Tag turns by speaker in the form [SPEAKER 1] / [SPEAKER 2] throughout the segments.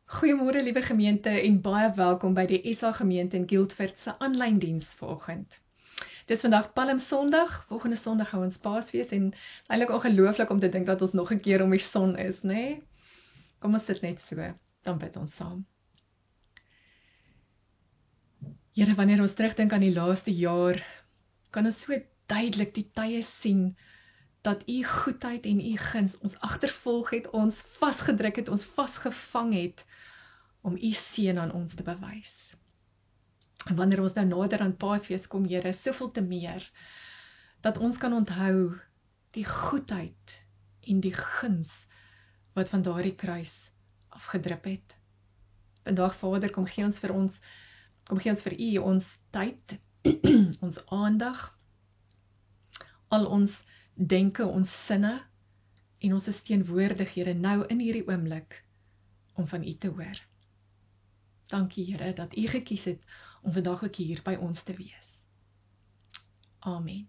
[SPEAKER 1] Goeiemôre liewe gemeente en baie welkom by die SA gemeente in Guildford se aanlyn diens vanoggend. Dis vandag Palm Sondag, volgende Sondag hou ons Paasfees en eintlik ongelooflik om te dink dat ons nog 'n keer om die son is, né? Nee? Kom ons sit net so, dan bid ons saam. Here, wanneer ons terugdink aan die laaste jaar, kan ons so duidelik die tye sien dat U goedheid en U guns ons agtervolg het, ons vasgedruk het, ons vasgevang het om U seën aan ons te bewys. En wanneer ons nou nader aan Paasfees kom, Here, soveel te meer, dat ons kan onthou die goedheid en die guns wat van daardie kruis afgedrup het. Vandag, Vader, kom gee ons vir U ons tyd, ons aandag, al ons denke, ons sinne, en ons is teenwoordig, Here, nou in hierdie oomblik, om van U te hoor. Dankie, Here, dat U gekies het om vandag ook hier by ons te wees. Amen.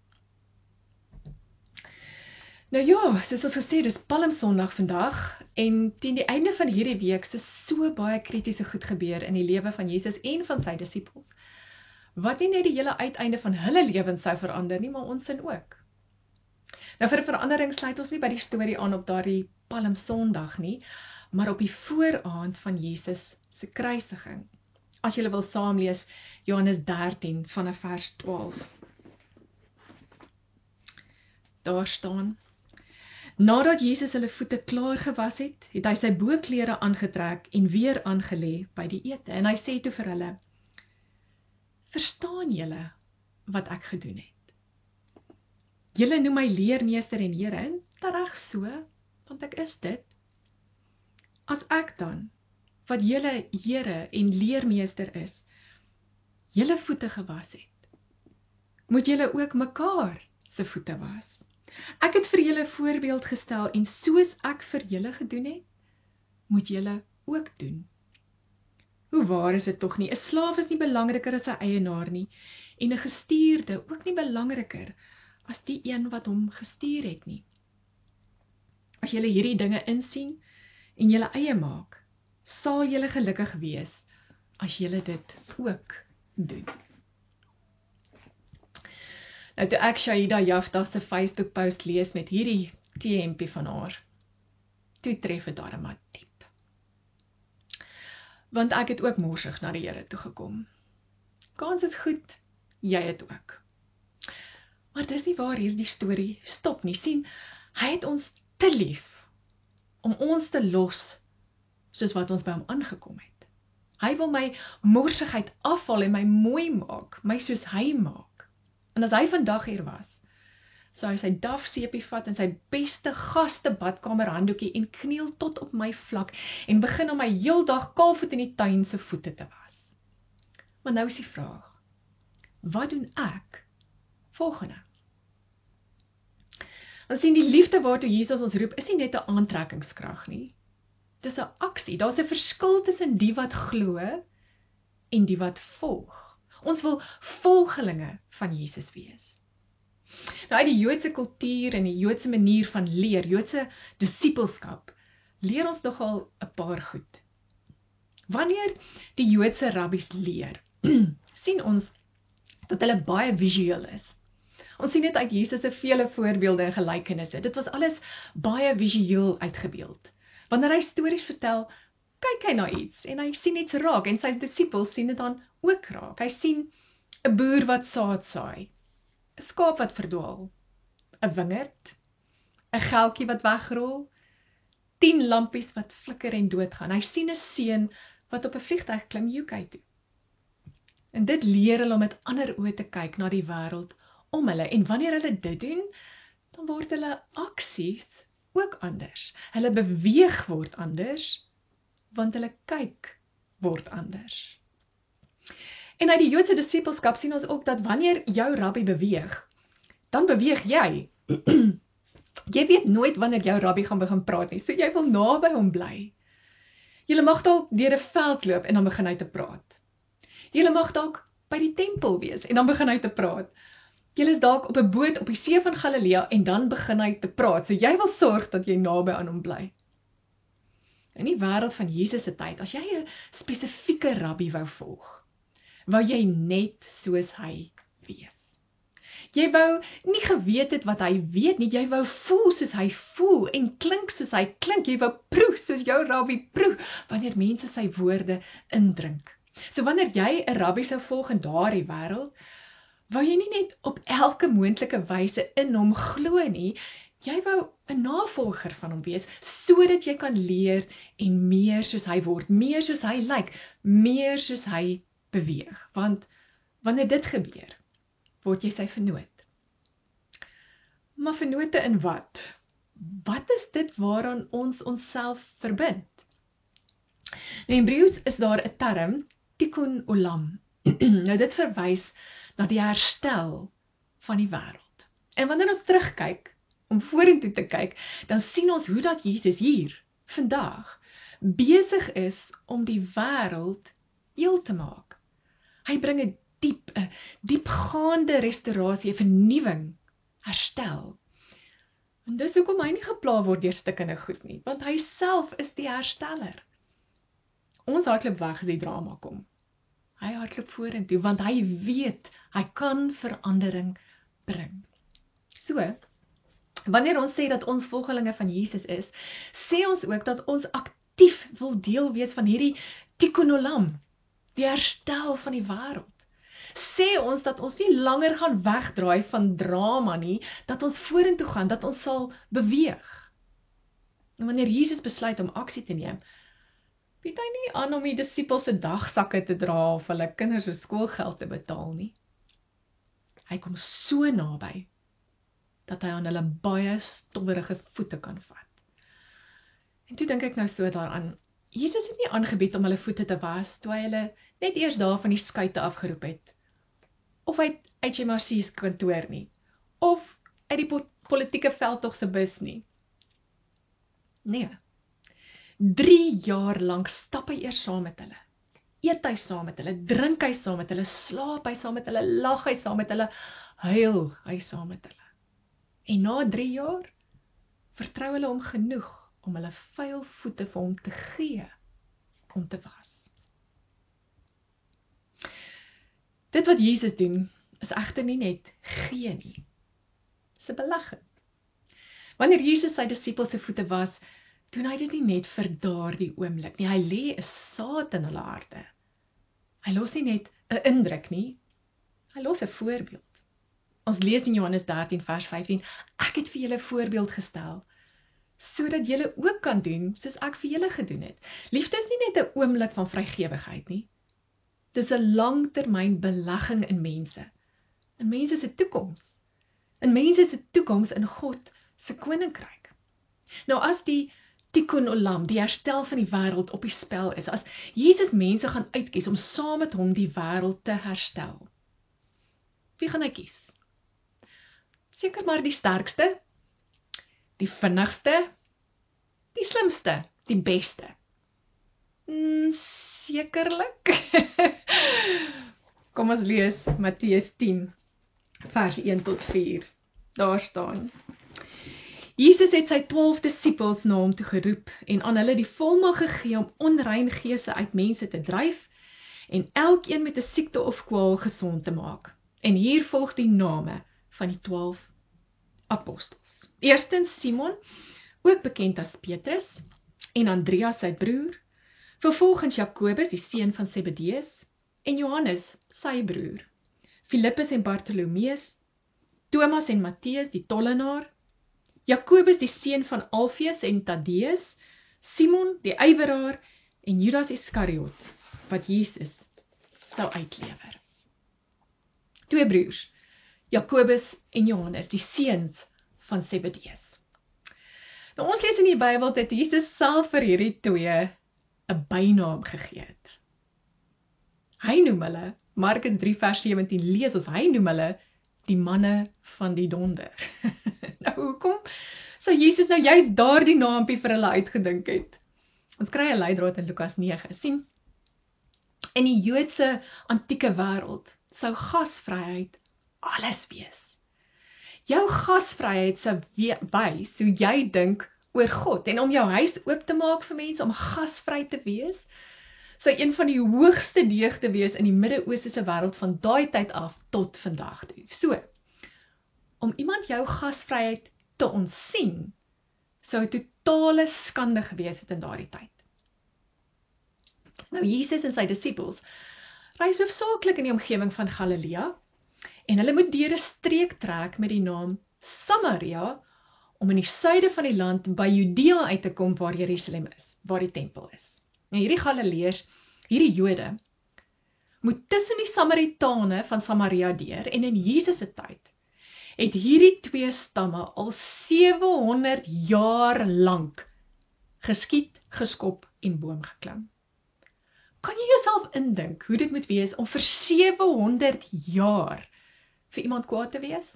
[SPEAKER 1] Nou ja, soos ons gesê, dis Palm Sondag vandag, en teen die einde van hierdie week is so baie kritiese goed gebeur in die lewe van Jesus en van sy disippels, wat nie net die hele uiteinde van hulle lewens sou verander nie, maar ons sin ook. Nou vir 'n verandering sluit ons nie by die storie aan op daardie Palm Sondag nie, maar op die vooraand van Jesus se kruisiging. As jy wil saamlees, Johannes 13 vanaf vers 12. Daar staan: Nadat Jesus hulle voete klaar gewas het, het hy sy boklere aangetrek en weer aangelê by die ete. En hy sê toe vir hulle: Verstaan julle wat ek gedoen het? Julle noem my leermeester en Here, en reg so, want ek is dit. As ek dan, wat julle Here en leermeester is, julle voete gewas het, moet julle ook mekaar se voete was. Ek het vir julle voorbeeld gestel, en soos ek vir julle gedoen het, moet julle ook doen. Hoe waar is dit tog nie? 'n slaaf is nie belangriker as sy eienaar nie, en 'n gestuurde ook nie belangriker as die een wat hom gestuur het nie. As julle hierdie dinge insien en julle eie maak, sal julle gelukkig wees as julle dit ook doen. Nou toe ek Shahida Jafta se Facebook post lees met hierdie T-hempie van haar, toe tref het daar maar diep. Want ek het ook morsig na die Here toe gekom. Kans is goed, jy het ook. Maar dis nie waar hierdie storie stop nie. Sien, hy het ons te lief om ons te los soos wat ons by hom aangekom het. Hy wil my morsigheid afval en my mooi maak, my soos hy maak. En as hy vandag hier was, sou hy sy dafsepie vat en sy beste gaste badkamer handdoekie en kniel tot op my vlak en begin om my heeldag kaalvoet in die tuin se voete te was. Maar nou is die vraag, wat doen ek volgende? Want sien, die liefde waartoe Jesus ons roep, is nie net 'n aantrekkingskrag nie. Dis 'n aksie. Daar's 'n verskil tussen die wat glo en die wat volg. Ons wil volgelinge van Jesus wees. Nou uit die Joodse kultuur en die Joodse manier van leer, Joodse disippelskap, leer ons nogal 'n paar goed. Wanneer die Joodse rabbies leer, sien ons dat hulle baie visueel is. Ons sien dit uit Jesus se vele voorbeelde en gelykenisse. Dit was alles baie visueel uitgebeeld. Wanneer hy stories vertel, kyk hy na iets en hy sien iets raak en sy disippels sien dit dan ook raak. Hy sien 'n boer wat saad saai, 'n skaap wat verdwaal, 'n wingerd, 'n geldjie wat wegrol, 10 lampies wat flikker en doodgaan. Hy sien 'n seun wat op 'n vliegtuig klim UK toe. En dit leer hulle om met ander oë te kyk na die wêreld om hulle. En wanneer hulle dit doen, dan word hulle aksies ook anders. Hulle beweeg word anders, want hulle kyk word anders. En uit die Joodse disippelskap sien ons ook dat wanneer jou rabbi beweeg, dan beweeg jy. Jy weet nooit wanneer jou rabbi gaan begin praat nie, so jy wil naby hom bly. Jy mag dalk deur 'n veld loop en dan begin hy te praat. Jy mag dalk by die tempel wees en dan begin hy te praat. Jy is dalk op 'n boot op die see van Galilea en dan begin hy te praat, so jy wil sorg dat jy naby aan hom bly. In die wêreld van Jesus se tyd, as jy 'n spesifieke rabbi wou volg, wou jy net soos hy wees. Jy wou nie geweet het wat hy weet nie, jy wou voel soos hy voel en klink soos hy klink, jy wou proe soos jou rabbi proe, wanneer mense sy woorde indrink. So wanneer jy 'n rabbi sou volg in daardie wêreld, wou jy nie net op elke moontlike wyse in hom glo nie, jy wou 'n navolger van hom wees, sodat jy kan leer en meer soos hy word, meer soos hy lyk, meer soos hy beweeg. Want wanneer dit gebeur, word jy sy vernoot. Maar vernote in wat? Wat is dit waaraan ons onsself verbind? Nou in Hebreëus is daar 'n term, tikkun olam. Nou dit verwys na die herstel van die wêreld. En wanneer ons terugkyk, om vorentoe te kyk, dan sien ons hoe dat Jesus hier, vandag, besig is om die wêreld heel te maak. Hy bring 'n diepgaande restaurasie, 'n vernuwing, herstel. En dis hoekom hy nie gepla word deur stikkende goed nie, want hy self is die hersteller. Ons hardloop weg as die drama kom. Hy hardloop vorentoe, want hy weet, hy kan verandering bring. So, wanneer ons sê dat ons volgelinge van Jesus is, sê ons ook dat ons aktief wil deel wees van hierdie tikkun olam, die herstel van die wêreld. Sê ons dat ons nie langer gaan wegdraai van drama nie, dat ons vorentoe gaan, dat ons sal beweeg. En wanneer Jesus besluit om aksie te neem, bied hy nie aan om die disippels se dagsakke te dra of hulle kinders se skoolgeld te betaal nie. Hy kom so naby, dat hy aan hulle baie stobberige voete kan vat. En toe dink ek nou so daaraan, Jesus het nie aangebied om hulle voete te was, toe hy hulle net eers daar van die skuite afgeroep het, of uit HMRC se kantoor nie, of uit die politieke veldtog se bus nie. Nee, 3 jaar lank stap hy eers saam met hulle, eet hy saam met hulle, drink hy saam met hulle, slaap hy saam met hulle, lag hy saam met hulle, huil hy saam met hulle. En na 3 jaar, vertrou hulle hom genoeg om hulle vuil voete vir hom te gee, om te was. Dit wat Jesus doen, is egter nie net gee nie. Dis 'n belegging. Wanneer Jesus sy disippels se voete was, doen hy dit nie net vir daardie oomblik nie. Hy lê 'n saad in hulle harte. Hy los nie net 'n indruk nie, hy los 'n voorbeeld. Ons lees in Johannes 13 vers 15, ek het vir julle 'n voorbeeld gestel, sodat julle ook kan doen, soos ek vir julle gedoen het. Liefde is nie net 'n oomblik van vrygewigheid nie. Dis 'n langtermyn belegging in mense se toekoms, in mense se toekoms in God se koninkryk. Nou as die tikkun olam, die herstel van die wêreld op die spel is, as Jesus mense gaan uitkies om saam met hom die wêreld te herstel, wie gaan hy kies? Seker maar die sterkste, die vinnigste, die slimste, die beste. Sekerlik. Kom ons lees Matteus 10, vers 1 tot 4. Daar staan: Jesus het sy 12 disippels na hom toe geroep en aan hulle die volmag gegee om onrein geeste uit mense te dryf en elkeen met 'n siekte of kwaal gesond te maak. En hier volg die name van die 12 apostels. Eerstens Simon, ook bekend as Petrus, en Andreas sy broer, vervolgens Jakobus, die seun van Zebedeus, en Johannes, sy broer, Filippus en Bartolomeus, Thomas en Matteus, die tollenaar, Jakobus, die seun van Alfeus en Tadeus, Simon, die ywerraar, en Judas Iskariot, wat Jesus sou uitlewer. 2 broers, Jakobus en Johannes, die seuns van Zebedeus. Nou ons lees in die Bybel dat Jesus self vir hierdie twee 'n bynaam gegee het. Hy noem hulle, Markus 3 vers 17 lees ons, hy noem hulle die manne van die donder. Nou hoekom sou Jesus nou juist daardie naampie vir hulle uitgedink het? Ons kry 'n leidraad in Lukas 9. sien, in die Joodse antieke wêreld sou gasvryheid alles wees. Jou gasvryheid sou wys hoe jy dink oor God en om jou huis oop te maak vir mense, om gasvry te wees, sou een van die hoogste deugde wees in die Midde-Oosterse wêreld van daai tyd af tot vandag toe. So, om iemand jou gasvryheid te ontsien, sou 'n totale skande gewees het in daardie tyd. Nou Jesus en sy disippels reis hoofsaaklik in die omgewing van Galilea en hulle moet deur 'n streek trek met die naam Samaria om in die suide van die land by Judea uit te kom waar Jerusalem is, waar die tempel is. Nou hierdie Galileërs, hierdie Jode, moet tussen die Samaritane van Samaria deur en in Jesus se tyd het hierdie twee stamme al 700 jaar lank geskiet, geskop en boom geklim. Kan jy jouself indink hoe dit moet wees om vir 700 jaar vir iemand kwaad te wees?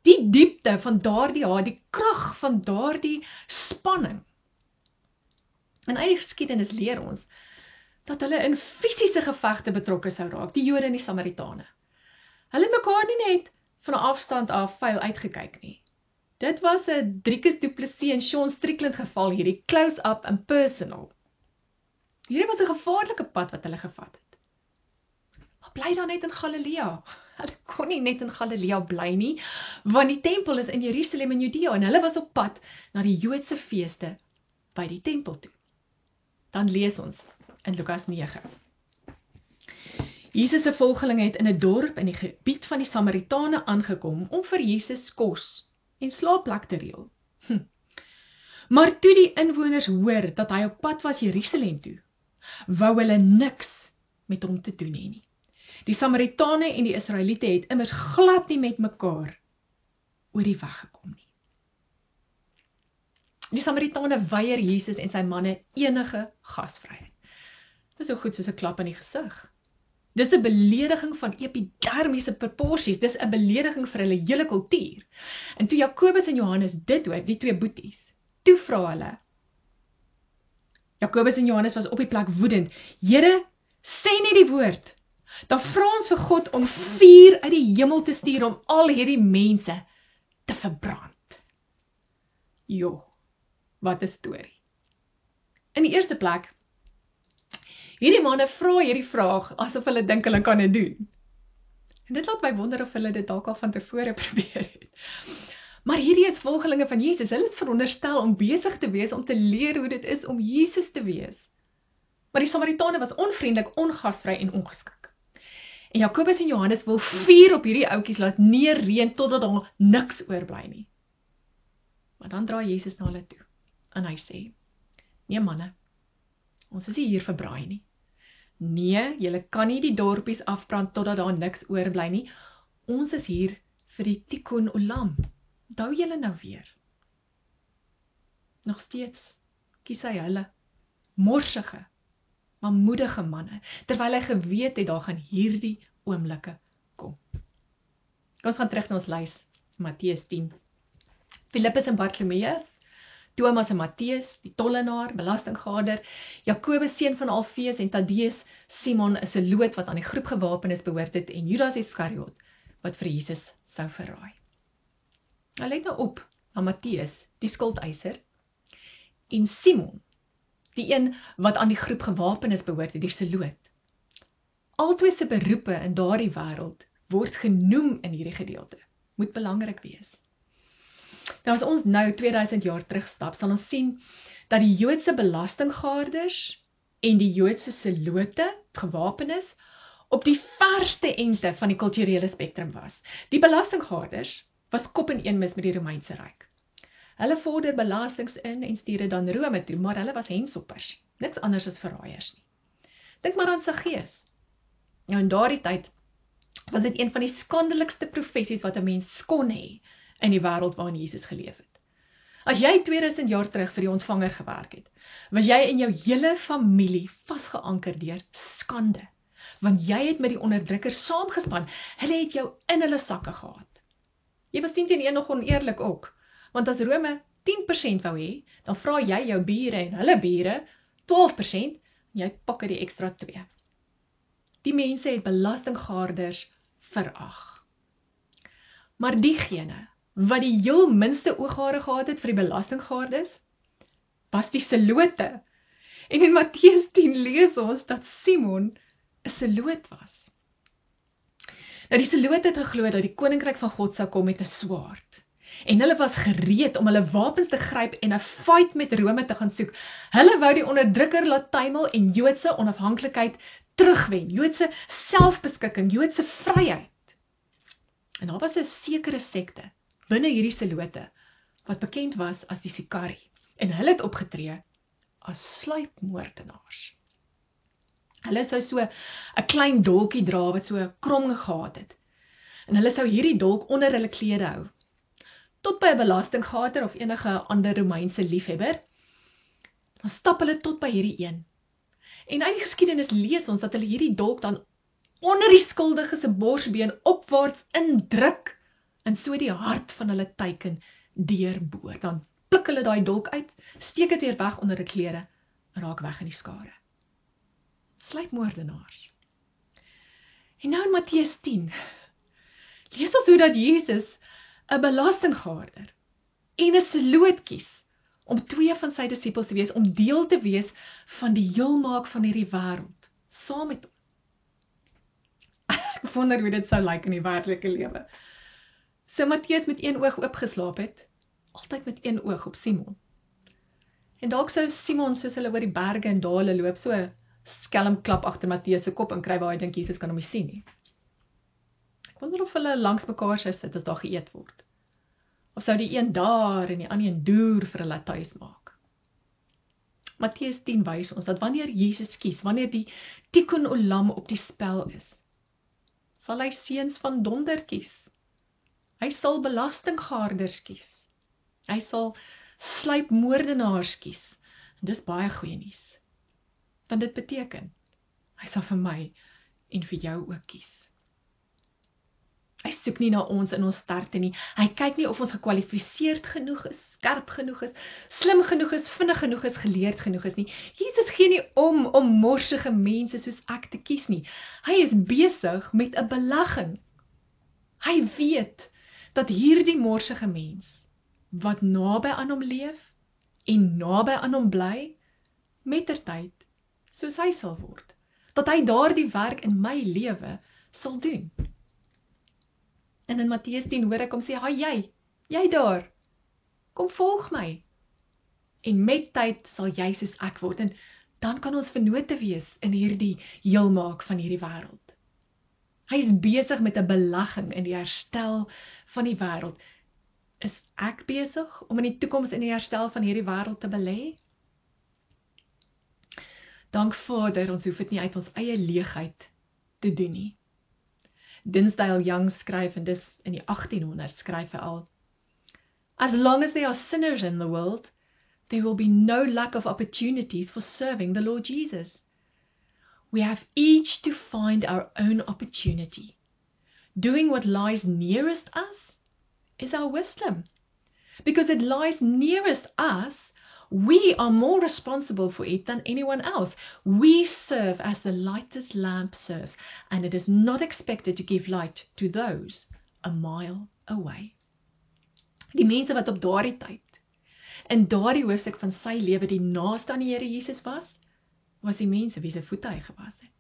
[SPEAKER 1] Die diepte van daardie haat, die krag van daardie spanning. In eie geskiedenis leer ons dat hulle in fisiese gevegte betrokke sou raak, die Jode en die Samaritane. Hulle mekaar nie net van 'n afstand af vuil uitgekyk nie. Dit was 'n Driekus Du Plessis en Sean Strickland geval hierdie close-up and personal. Hierdie was 'n gevaarlike pad wat hulle gevat het. Maar bly dan net in Galilea. Hulle kon nie net in Galilea bly nie, want die tempel is in Jerusalem en Judea en hulle was op pad na die Joodse feeste by die tempel toe. Dan lees ons in Lukas 9. Jesus se volgelinge het in 'n dorp in die gebied van die Samaritane aangekom om vir Jesus kos en slaapplek te reël. Maar toe die inwoners hoor dat hy op pad was Jerusalem toe, wou hulle niks met hom te doen hê nie. Die Samaritane en die Israeliete het immers glad nie met mekaar oor die weg gekom nie. Die Samaritane weier Jesus en sy manne enige gasvryheid. Dis so goed soos 'n klap in die gesig. Dis 'n belediging van epidermiese proporsies, dis 'n belediging vir hulle hele kultuur. En toe Jakobus en Johannes dit hoor, die twee boeties, toe vra hulle. Jakobus en Johannes was op die plek woedend. Here, sê net die woord. Dan vra ons vir God om vuur uit die hemel te stuur om al hierdie mense te verbrand. Jo, wat 'n storie. In die eerste plek, hierdie manne vra hierdie vraag asof hulle dink hulle kan dit doen. En dit laat my wonder of hulle dit dalk al van tevore probeer het. Maar hierdie is volgelinge van Jesus. Hulle is veronderstel om besig te wees om te leer hoe dit is om Jesus te wees. Maar die Samaritane was onvriendelik, ongasvry en ongeskik. En Jakobus en Johannes wil vuur op hierdie ouetjies laat neerreën totdat daar niks oorbly nie. Maar dan draai Jesus na hulle toe en hy sê: "Nee manne, ons is nie hier vir braai nie. Nee, julle kan nie die dorpies afbrand totdat daar niks oorbly nie. Ons is hier vir die tikkun olam. Onthou julle nou weer." Nog steeds kies hy hulle, morsige, maar moedige manne, terwyl hy geweet het daar gaan hierdie oomblikke kom. Ons gaan terug na ons lys, Matteus 10. Filippus en Bartolomeus, Thomas en Matteus, die tollenaar, belastinggaarder, Jakobus seun van Alfeus en Tadeus, Simon is 'n loot wat aan die groep gewapenes behoort het en Judas Iskariot wat vir Jesus sou verraai. Nou let nou op na Matteus, die skuldeiser, en Simon, die een wat aan die groep gewapenes behoort het, die seloot. Albei se beroepe in daardie wêreld word genoem in hierdie gedeelte. Moet belangrik wees. Nou as ons nou 2000 jaar terugstap, sal ons sien dat die Joodse belastinggaarders en die Joodse selote, gewapenes, op die verste ente van die kulturele spektrum was. Die belastinggaarders was kop en een mis met die Romeinse Ryk. Hulle vorder belastings in en stuur dit dan Rome toe, maar hulle was hensoppers, niks anders as verraaiers nie. Dink maar aan Saggeus. Nou in daardie tyd was dit een van die skandelikste professies wat 'n mens kon hê in die wêreld waarin Jesus geleef het. As jy 2000 jaar terug vir die ontvanger gewerk het, was jy en jou hele familie vasgeanker deur skande, want jy het met die onderdrukkers saamgespan, hulle het jou in hulle sakke gehad. Jy was 10-1 nog oneerlik ook, want as Rome 10% wou hê, dan vra jy jou bure en hulle bure 12% en jy pak die ekstra 2. Die mense het belastinggaarders verag. Maar diegene wat die heel minste ooghare gehad het vir die belastinggaardes, was die selote. En in Matteus 10 lees ons dat Simon 'n seloot was. Nou die selote het geglo dat die koninkryk van God sou kom met 'n swaard. En hulle was gereed om hulle wapens te gryp en 'n fight met Rome te gaan soek. Hulle wou die onderdrukker laat tuimel en Joodse onafhanklikheid terugwen, Joodse selfbeskikking, Joodse vryheid. En daar was 'n sekere sekte binne hierdie selote wat bekend was as die Sikari. En hulle het opgetree as sluipmoordenaars. Hulle sou so 'n klein dolkie dra wat so 'n krom gehad het. En hulle sou hierdie dolk onder hulle klede hou. Tot by 'n belastinggater of enige ander Romeinse liefhebber, dan stap hulle tot by hierdie een. En uit die geskiedenis lees ons dat hulle hierdie dolk dan onder die skuldige se borsbeen opwaarts indruk en so die hart van hulle teiken deurboor. Dan pluk hulle daai dolk uit, steek dit weer weg onder die klere en raak weg in die skare. Sluipmoordenaars. En nou in Matteus 10 lees ons hoe dat Jesus 'n belastinggaarder en 'n seloot kies om 2 van sy disippels te wees, om deel te wees van die heelmaak van hierdie wêreld, saam met hom. Ek wonder hoe dit sou lyk in die werklike lewe. So Matteus met een oog oopgeslaap het, altyd met een oog op Simon. En dalk sou Simon, soos hulle oor die berge en dale loop, so skelm klap agter Matteus se kop en kry waar hy dink Jesus kan hom nie sien nie. Ek wonder of hulle langs mekaar sou sit as daar geëet word. Of sou die een daar en die ander een deur vir hulle tuis maak. Matteus 10 wys ons dat wanneer Jesus kies, wanneer die tikkun olam op die spel is, sal hy seuns van donder kies. Hy sal belastinggaarders kies. Hy sal sluipmoordenaars kies. En dis baie goeie nuus. Want dit beteken, hy sal vir my en vir jou ook kies. Hy soek nie na ons in ons sterkte nie. Hy kyk nie of ons gekwalifiseerd genoeg is, skerp genoeg is, slim genoeg is, vinnig genoeg is, geleerd genoeg is nie. Jesus gee nie om morsige mense soos ek te kies nie. Hy is besig met 'n belegging. Hy weet dat hierdie morsige mens, wat naby aan hom leef en naby aan hom bly, mettertyd soos hy sal word. Dat hy daardie werk in my lewe sal doen. En in Matteus 10 hoor ek hom sê, "Haai jy daar, kom volg my." En met tyd sal jy soos ek word, en dan kan ons vennote wees in hierdie heelmaak van hierdie wêreld. Hy is besig met 'n belegging in die herstel van die wêreld. Is ek besig om in die toekoms in die herstel van hierdie wêreld te belê? Dank Vader, ons hoef dit nie uit ons eie leegheid te doen nie. Dinsdale Young skryf, en dis in die 1800 skryf hy al, "As long as there are sinners in the world, there will be no lack of opportunities for serving the Lord Jesus. We have each to find our own opportunity. Doing what lies nearest us is our wisdom. Because it lies nearest us, we are more responsible for it than anyone else. We serve as the lightest lamp serves, and it is not expected to give light to those a mile away." Die mense wat op daardie tyd, in daardie hoofstuk van sy lewe die naaste aan die Here Jesus was die mense wie se voete hy gewas het.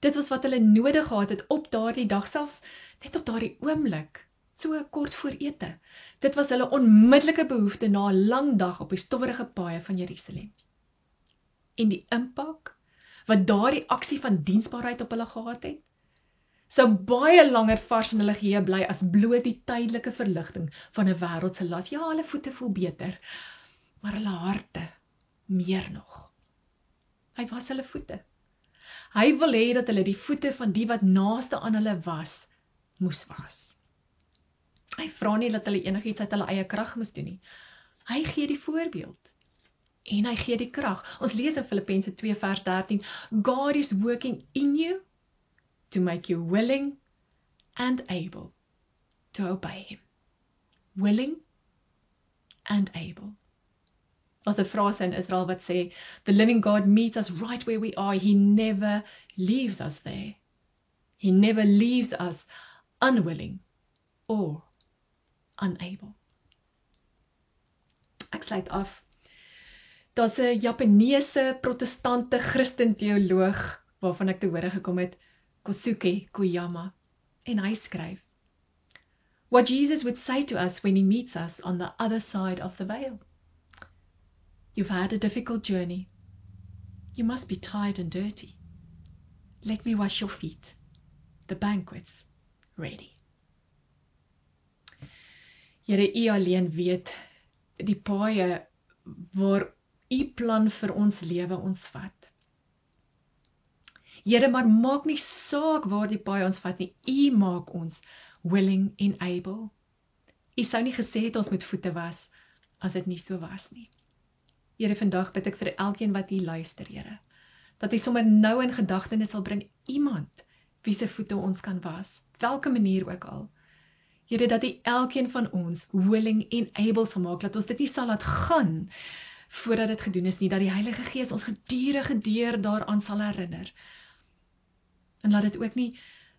[SPEAKER 1] Dit was wat hulle nodig gehad het op daardie dag, selfs net op daardie oomblik, so kort voor ete. Dit was hulle onmiddellike behoefte na 'n lang dag op die stowwerige paaie van Jerusalem. En die impak wat daardie aksie van diensbaarheid op hulle gehad het, sou baie langer vars in hulle geheue bly as bloot die tydelike verligting van 'n wêreldse las. Ja, hulle voete voel beter, maar hulle harte meer nog. Hy was hulle voete. Hy wil hê dat hulle die voete van die wat naaste aan hulle was, moes was. Hy vra nie dat hulle enigiets uit hulle eie krag moes doen nie. Hy gee die voorbeeld. En hy gee die krag. Ons lees in Filippense 2 vers 13, "God is working in you to make you willing and able to obey him." Willing and able. As 'n frase in Israel wat sê, "The living God meets us right where we are. He never leaves us there. He never leaves us unwilling or unable. Ek sluit af. Daar's 'n Japaneese protestante Christen teoloog waarvan ek te hore gekom het, Kosuke Koyama, en hy skryf: What Jesus would say to us when he meets us on the other side of the veil. You've had a difficult journey. You must be tired and dirty. Let me wash your feet. The banquet's ready. Here, U alleen weet die paaie waar U plan vir ons lewe ons vat. Here, maar maak nie saak waar die paaie ons vat nie. U maak ons willing and able. U sou nie gesê het ons moet voete was as dit nie so was nie. Here, vandag bid ek vir elkeen wat hier luister, Here, dat U sommer nou in gedagtenis sal bring iemand wie se voete ons kan was, welke manier ook al. Here, dat U elkeen van ons willing and able sal maak, dat ons dit nie sal laat gaan voordat dit gedoen is nie, dat die Heilige Gees ons gedurende deur daaraan sal herinner. En laat dit ook nie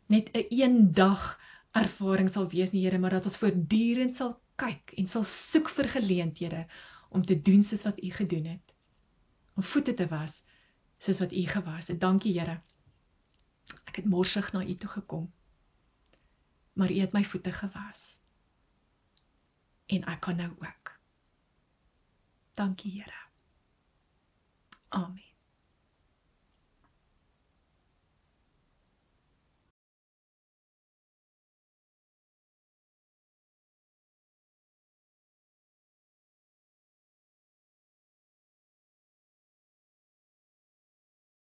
[SPEAKER 1] net 'n eendag ervaring sal wees nie, Here, maar dat ons voortdurend sal kyk en sal soek vir geleenthede om te doen soos wat U gedoen het. Om voete te was soos wat U gewas het. Dankie, Here. Ek het morsig na U toe gekom, maar U het my voete gewas. En ek kan nou ook. Dankie, Here. Amen.